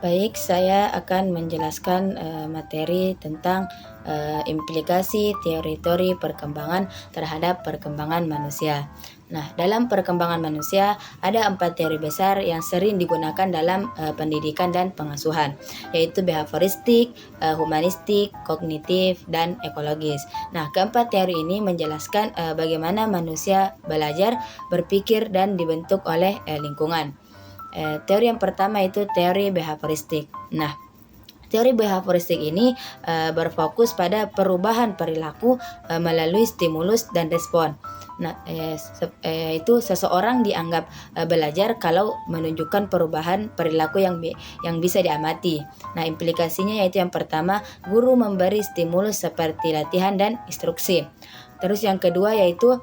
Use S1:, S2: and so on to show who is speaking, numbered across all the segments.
S1: Baik, saya akan menjelaskan materi tentang implikasi teori-teori perkembangan terhadap perkembangan manusia. Nah, dalam perkembangan manusia ada 4 teori besar yang sering digunakan dalam pendidikan dan pengasuhan, yaitu behavioristik, humanistik, kognitif, dan ekologis. Nah, keempat teori ini menjelaskan bagaimana manusia belajar, berpikir, dan dibentuk oleh lingkungan. Teori yang pertama itu teori behavioristik. Nah, teori behavioristik ini berfokus pada perubahan perilaku melalui stimulus dan respon. Nah, itu seseorang dianggap belajar kalau menunjukkan perubahan perilaku yang bisa diamati. Nah, implikasinya yaitu yang pertama, guru memberi stimulus seperti latihan dan instruksi. Terus yang kedua yaitu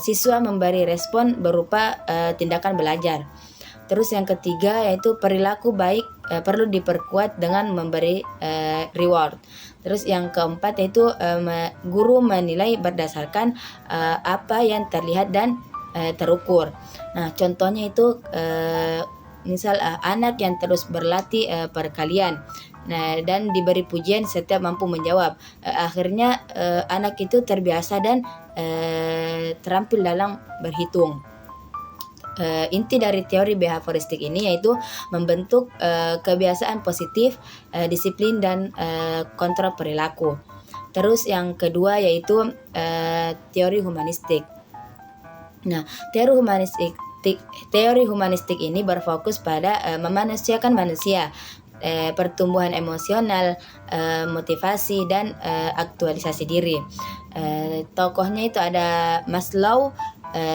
S1: siswa memberi respon berupa tindakan belajar. Terus yang ketiga yaitu perilaku baik perlu diperkuat dengan memberi reward. Terus yang keempat yaitu guru menilai berdasarkan apa yang terlihat dan terukur. Nah, contohnya itu misal anak yang terus berlatih perkalian. Nah, dan diberi pujian setiap mampu menjawab. Akhirnya anak itu terbiasa dan terampil dalam berhitung. Inti dari teori behavioristik ini yaitu membentuk kebiasaan positif, disiplin, dan kontrol perilaku. Terus yang kedua yaitu teori humanistik. Nah, teori humanistik ini berfokus pada memanusiakan manusia, pertumbuhan emosional, motivasi, dan aktualisasi diri. Tokohnya itu ada Maslow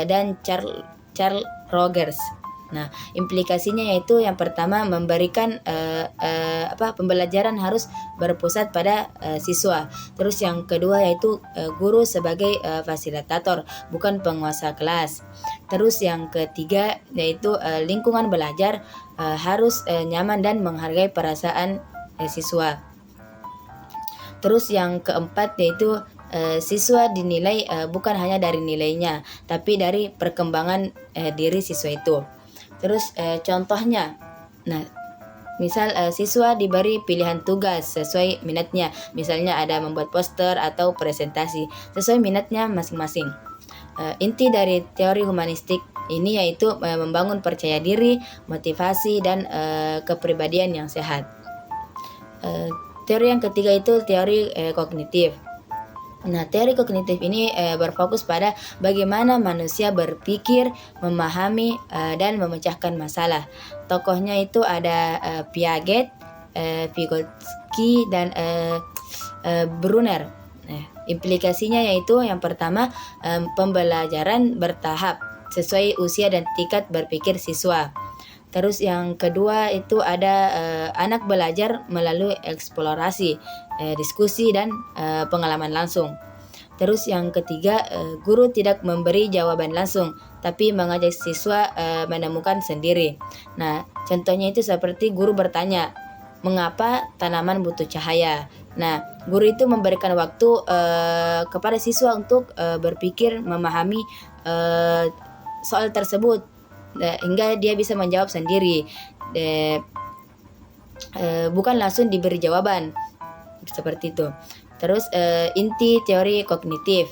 S1: dan Charles Rogers. Nah, implikasinya yaitu yang pertama memberikan pembelajaran harus berpusat pada siswa. Terus yang kedua yaitu guru sebagai fasilitator, bukan penguasa kelas. Terus yang ketiga yaitu lingkungan belajar harus nyaman dan menghargai perasaan siswa. Terus yang keempat yaitu siswa dinilai bukan hanya dari nilainya, tapi dari perkembangan diri siswa itu. Terus contohnya, nah, misal siswa diberi pilihan tugas sesuai minatnya, misalnya ada membuat poster atau presentasi sesuai minatnya masing-masing. Inti dari teori humanistik ini yaitu membangun percaya diri, motivasi, dan kepribadian yang sehat. Teori yang ketiga itu teori kognitif. Nah, teori kognitif ini berfokus pada bagaimana manusia berpikir, memahami, dan memecahkan masalah. Tokohnya itu ada Piaget, Vygotsky, dan Brunner. Nah, implikasinya yaitu yang pertama, pembelajaran bertahap sesuai usia dan tingkat berpikir siswa. Terus yang kedua itu ada anak belajar melalui eksplorasi, diskusi, dan pengalaman langsung. Terus yang ketiga, guru tidak memberi jawaban langsung, tapi mengajak siswa menemukan sendiri. Nah, contohnya itu seperti guru bertanya, mengapa tanaman butuh cahaya? Nah, guru itu memberikan waktu kepada siswa untuk berpikir, memahami soal tersebut, hingga dia bisa menjawab sendiri, bukan langsung diberi jawaban seperti itu. Terus inti teori kognitif.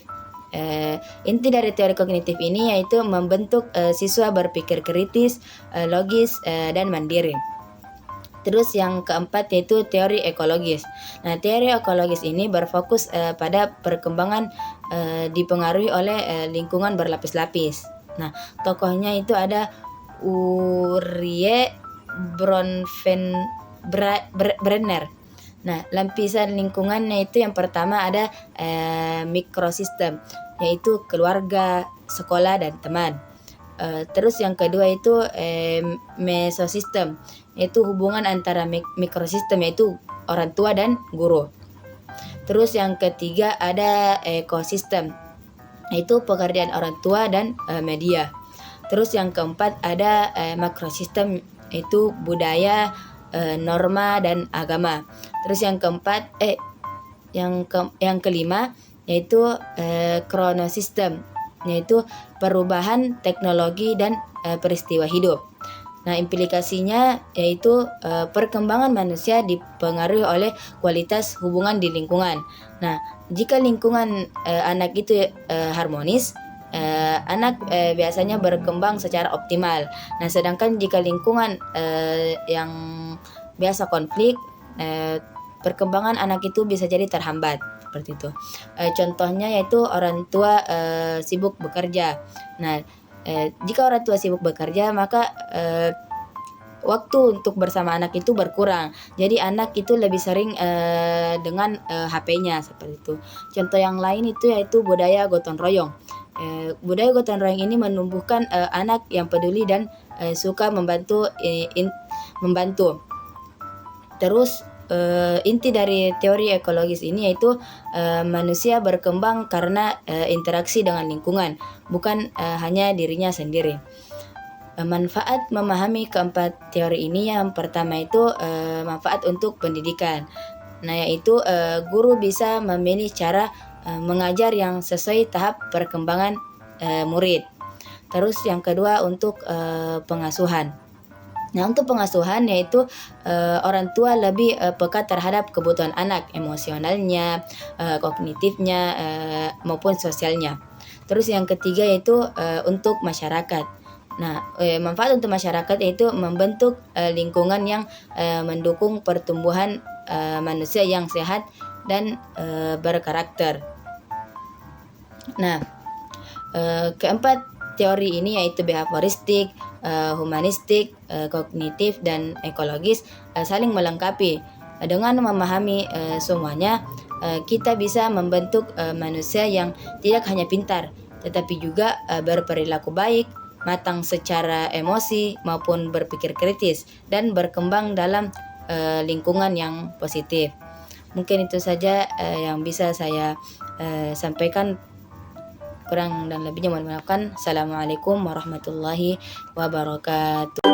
S1: Inti dari teori kognitif ini yaitu membentuk siswa berpikir kritis, logis, dan mandiri. Terus yang keempat yaitu teori ekologis. Nah, teori ekologis ini berfokus pada perkembangan dipengaruhi oleh lingkungan berlapis-lapis. Nah, tokohnya itu ada Urie Bronfenbrenner. Nah, lapisan lingkungannya itu yang pertama ada mikrosistem, yaitu keluarga, sekolah, dan teman. Terus yang kedua itu mesosistem, yaitu hubungan antara mikrosistem, yaitu orang tua dan guru. Terus yang ketiga ada ekosistem, yaitu pekerjaan orang tua dan media. Terus yang keempat ada makrosistem, yaitu budaya, norma, dan agama. Terus yang kelima yaitu kronosistem, yaitu perubahan teknologi dan peristiwa hidup. Nah, implikasinya yaitu perkembangan manusia dipengaruhi oleh kualitas hubungan di lingkungan. Nah, jika lingkungan anak itu harmonis, anak biasanya berkembang secara optimal. Nah, sedangkan jika lingkungan yang biasa konflik, perkembangan anak itu bisa jadi terhambat seperti itu. Contohnya yaitu orang tua sibuk bekerja. Nah, jika orang tua sibuk bekerja, maka waktu untuk bersama anak itu berkurang. Jadi anak itu lebih sering dengan HP-nya seperti itu. Contoh yang lain itu yaitu budaya gotong royong. Budaya gotong royong ini menumbuhkan anak yang peduli dan suka membantu. Terus inti dari teori ekologis ini yaitu manusia berkembang karena interaksi dengan lingkungan, bukan hanya dirinya sendiri. Manfaat memahami keempat teori ini, yang pertama itu manfaat untuk pendidikan. Nah, yaitu guru bisa memilih cara mengajar yang sesuai tahap perkembangan murid. Terus yang kedua untuk pengasuhan. Nah, untuk pengasuhan yaitu orang tua lebih peka terhadap kebutuhan anak, emosionalnya, kognitifnya, maupun sosialnya. Terus yang ketiga yaitu untuk masyarakat. Nah, manfaat untuk masyarakat yaitu membentuk lingkungan yang mendukung pertumbuhan manusia yang sehat dan berkarakter. Nah, keempat teori ini yaitu behavioristik, humanistik, kognitif, dan ekologis saling melengkapi. Dengan memahami semuanya, kita bisa membentuk manusia yang tidak hanya pintar, tetapi juga berperilaku baik, matang secara emosi maupun berpikir kritis, dan berkembang dalam lingkungan yang positif. Mungkin itu saja yang bisa saya sampaikan. Kurang dan lebihnya mohon maafkan. Assalamualaikum warahmatullahi wabarakatuh.